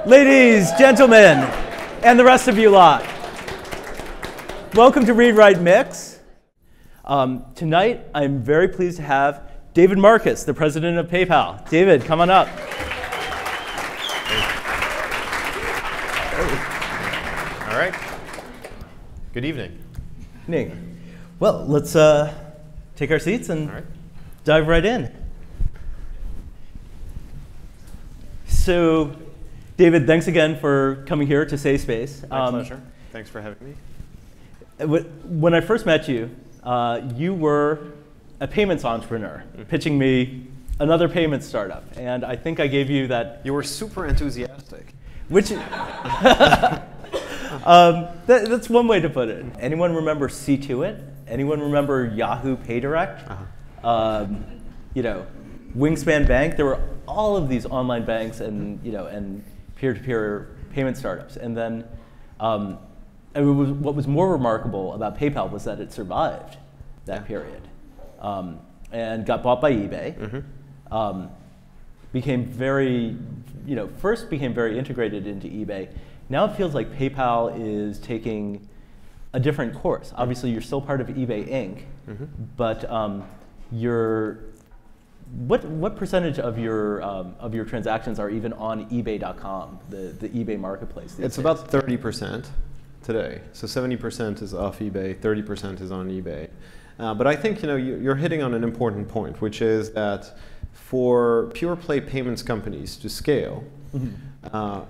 Ladies, gentlemen, and the rest of you lot, welcome to ReadWriteMix. Tonight, I'm very pleased to have David Marcus, the president of PayPal. David, come on up. All right. Good evening. Evening. Well, let's take our seats and dive right in. So, David, thanks again for coming here to Safe Space. My pleasure. Thanks for having me. When I first met you, you were a payments entrepreneur, pitching me another payments startup. And I think I gave you that. You were super enthusiastic. Which, that's one way to put it. Anyone remember See2It? Anyone remember Yahoo PayDirect? You know, Wingspan Bank. There were all of these online banks and and peer-to-peer payment startups. And then what was more remarkable about PayPal was that it survived that period and got bought by eBay. Became very, first became very integrated into eBay. Now it feels like PayPal is taking a different course. Obviously, you're still part of eBay Inc., but what percentage of your transactions are even on eBay.com, the eBay marketplace? It's about 30% today. So 70% is off eBay, 30% is on eBay. But I think you're hitting on an important point, which is that for pure play payments companies to scale,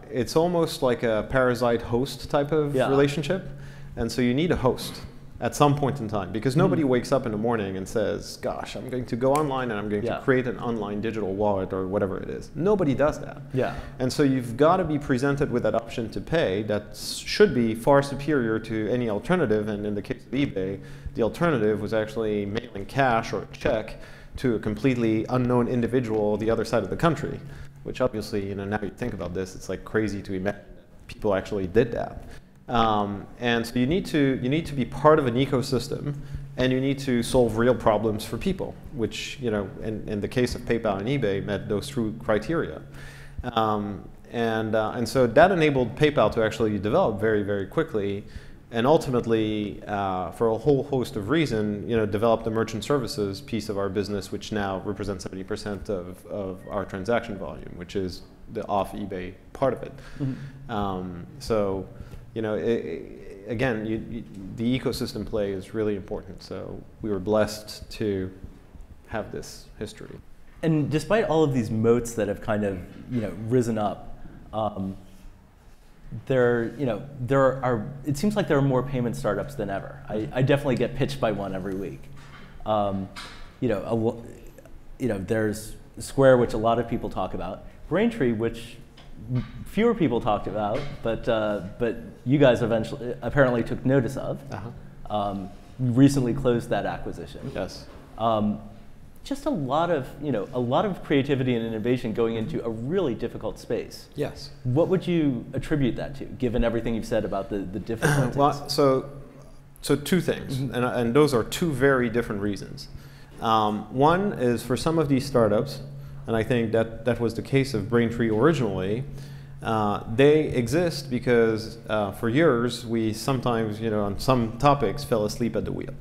it's almost like a parasite host type of relationship. And so you need a host at some point in time, because nobody wakes up in the morning and says, gosh, I'm going to go online and I'm going to create an online digital wallet or whatever it is. Nobody does that. And so you've got to be presented with that option to pay that should be far superior to any alternative. And in the case of eBay, the alternative was actually mailing cash or a check to a completely unknown individual the other side of the country, which obviously, now you think about this, it's like crazy to imagine people actually did that. And so you need to be part of an ecosystem, and you need to solve real problems for people, which in the case of PayPal and eBay met those true criteria. And so that enabled PayPal to actually develop very, very quickly, and ultimately, for a whole host of reasons, develop the merchant services piece of our business, which now represents 70% of our transaction volume, which is the off eBay part of it. So, again, the ecosystem play is really important. So we were blessed to have this history. And despite all of these moats that have kind of risen up, it seems like there are more payment startups than ever. I definitely get pitched by one every week. There's Square, which a lot of people talk about, Braintree, which fewer people talked about, but you guys apparently took notice of. Recently closed that acquisition. Yes. Just a lot of creativity and innovation going into a really difficult space. Yes. What would you attribute that to, given everything you've said about the difficulties? Well, so two things, and those are two very different reasons. One is for some of these startups, and I think that was the case of Braintree originally. They exist because for years we sometimes, on some topics, fell asleep at the wheel.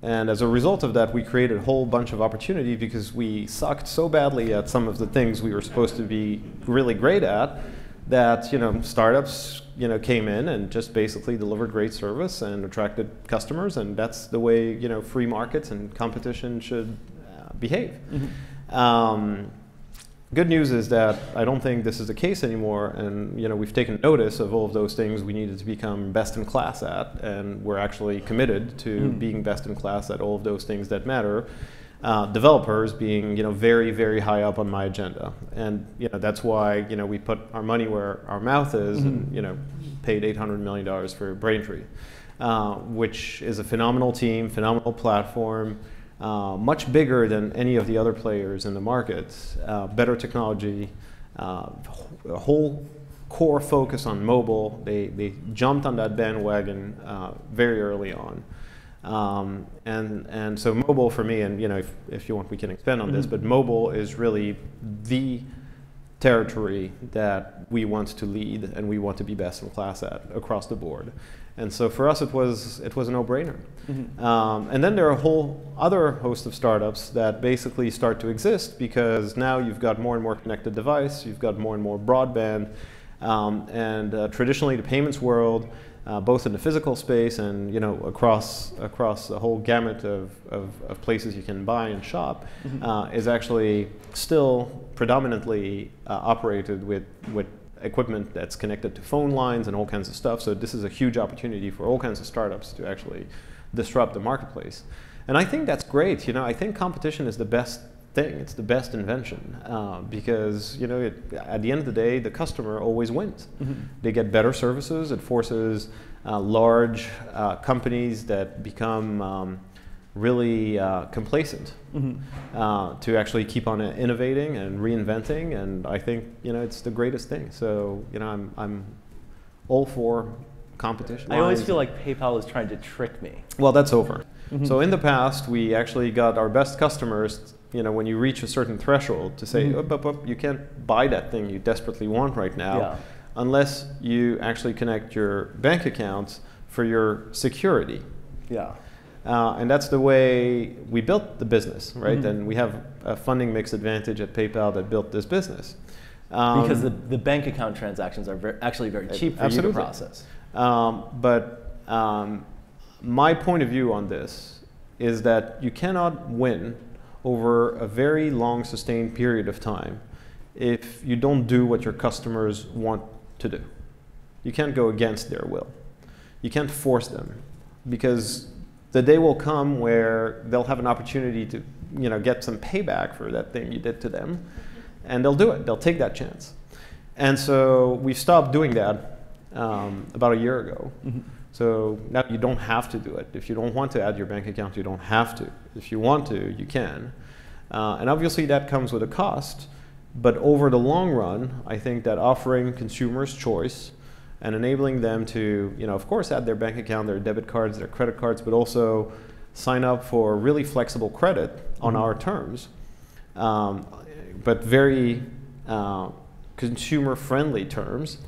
And as a result of that, we created a whole bunch of opportunity because we sucked so badly at some of the things we were supposed to be really great at that startups came in and just basically delivered great service and attracted customers, and that's the way free markets and competition should behave. Good news is that I don't think this is the case anymore, and we've taken notice of all of those things we needed to become best in class at, and we're actually committed to being best in class at all of those things that matter. Developers being very, very high up on my agenda, and that's why we put our money where our mouth is, and paid $800 million for Braintree, which is a phenomenal team, phenomenal platform. Much bigger than any of the other players in the market, better technology, a whole core focus on mobile. They jumped on that bandwagon very early on. And so mobile for me, and if you want we can expand on this, but mobile is really the territory that we want to lead and we want to be best in class at across the board. And so for us, it was a no-brainer. And then there are a whole other host of startups that basically start to exist because now you've got more and more connected device, you've got more and more broadband, and traditionally the payments world, both in the physical space and across a whole gamut of places you can buy and shop, is actually still predominantly operated with equipment that's connected to phone lines and all kinds of stuff. So this is a huge opportunity for all kinds of startups to actually disrupt the marketplace. And I think that's great. I think competition is the best thing. It's the best invention because at the end of the day, the customer always wins. They get better services. It forces large companies that become really complacent to actually keep on innovating and reinventing, and I think it's the greatest thing. So I'm all for competition. I always feel like PayPal is trying to trick me. Well, that's over. So in the past, we actually got our best customers, when you reach a certain threshold, to say, up, you can't buy that thing you desperately want right now unless you actually connect your bank accounts for your security. And that's the way we built the business, right? And we have a funding mix advantage at PayPal that built this business. Because the bank account transactions are actually very cheap for you to process. But my point of view on this is that you cannot win over a very long sustained period of time if you don't do what your customers want to do. You can't go against their will. You can't force them, because the day will come where they'll have an opportunity to get some payback for that thing you did to them, and they'll do it. They'll take that chance. And so we stopped doing that about a year ago. So now you don't have to do it. If you don't want to add your bank account, you don't have to. If you want to, you can. And obviously that comes with a cost, but over the long run, I think that offering consumers choice and enabling them to, of course, add their bank account, their debit cards, their credit cards, but also sign up for really flexible credit on our terms, but very consumer-friendly terms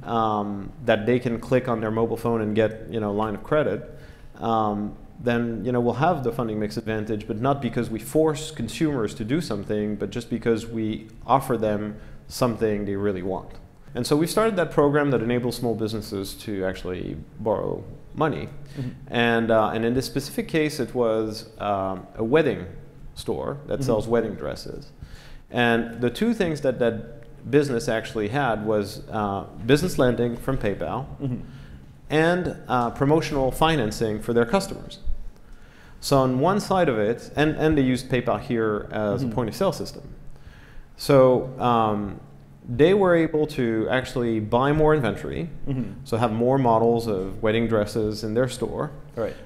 that they can click on their mobile phone and get a line of credit, then we'll have the funding mix advantage, but not because we force consumers to do something, but just because we offer them something they really want. And so we started that program that enables small businesses to actually borrow money. And in this specific case, it was a wedding store that sells wedding dresses. And the two things that business actually had was business lending from PayPal and promotional financing for their customers. So on one side of it, and they used PayPal here as a point of sale system. So they were able to actually buy more inventory, so have more models of wedding dresses in their store.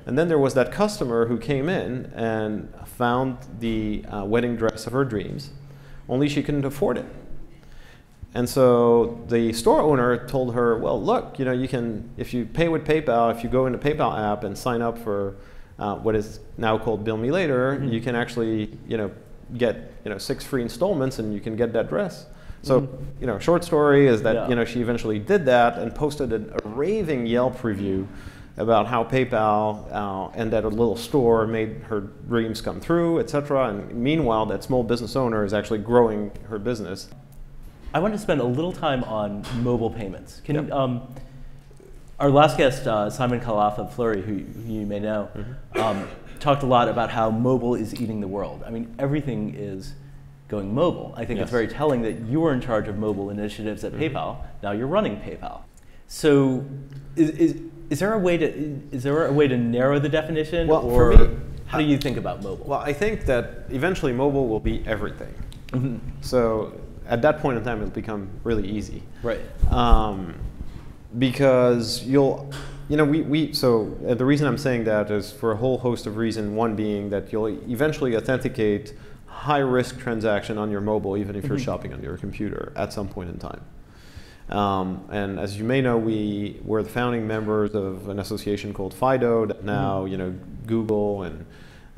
And then there was that customer who came in and found the wedding dress of her dreams, only she couldn't afford it. And so the store owner told her, well, look, you can, if you pay with PayPal, if you go into PayPal app and sign up for what is now called Bill Me Later, you can actually, get 6 free installments and you can get that dress. So, short story is that, she eventually did that and posted a raving Yelp review about how PayPal and that little store made her dreams come true, etc. And meanwhile, that small business owner is actually growing her business. I want to spend a little time on mobile payments. Our last guest, Simon Khalaf of Flurry, who you may know, talked a lot about how mobile is eating the world. I mean, everything is going mobile. I think it's very telling that you were in charge of mobile initiatives at PayPal. Now you're running PayPal. So, is there a way to narrow the definition, well, or for me, how do you think about mobile? Well, I think that eventually mobile will be everything. So at that point in time, it'll become really easy. Because you'll, so the reason I'm saying that is for a whole host of reasons. One being that you'll eventually authenticate high-risk transaction on your mobile, even if you're shopping on your computer at some point in time. And as you may know, we were the founding members of an association called FIDO that now, Google and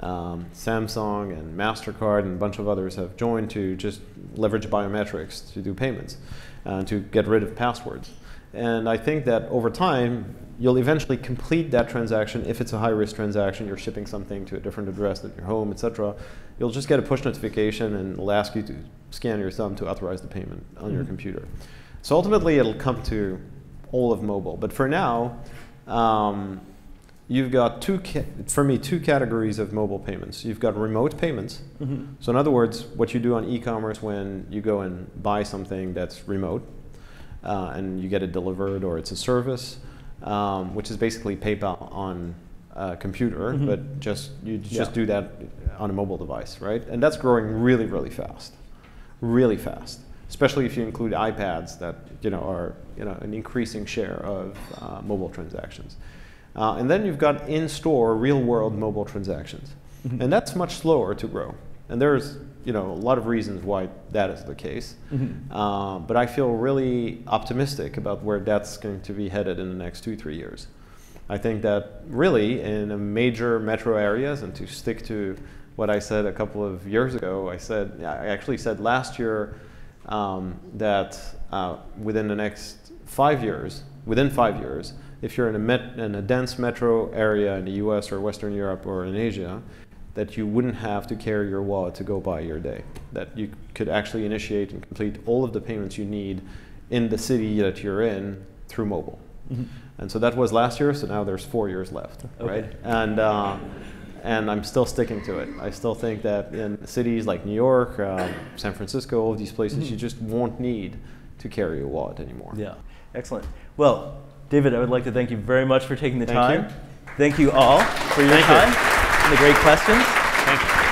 Samsung and MasterCard and a bunch of others have joined to just leverage biometrics to do payments, to get rid of passwords. And I think that over time, you'll eventually complete that transaction. If it's a high-risk transaction, you're shipping something to a different address than your home, etc. You'll just get a push notification and it'll ask you to scan your thumb to authorize the payment on your computer. So ultimately, it'll come to all of mobile. But for now, you've got for me, two categories of mobile payments. You've got remote payments. So in other words, what you do on e-commerce when you go and buy something that's remote, and you get it delivered, or it's a service, which is basically PayPal on a computer, but you just do that on a mobile device, right? And that's growing really, really fast, especially if you include iPads that are an increasing share of mobile transactions. And then you've got in-store, real-world mobile transactions, and that's much slower to grow. And there's a lot of reasons why that is the case. But I feel really optimistic about where that's going to be headed in the next 2-3 years. I think that really in a major metro areas, and to stick to what I said a couple of years ago, I actually said last year that within the next 5 years, if you're in a dense metro area in the US or Western Europe or in Asia, that you wouldn't have to carry your wallet to go by your day. That you could actually initiate and complete all of the payments you need in the city that you're in through mobile. And so that was last year, so now there's 4 years left, right? And I'm still sticking to it. I still think that in cities like New York, San Francisco, all of these places, you just won't need to carry a wallet anymore. Yeah, excellent. Well, David, I would like to thank you very much for taking the time. Thank you all for your time and the great questions. Thank you.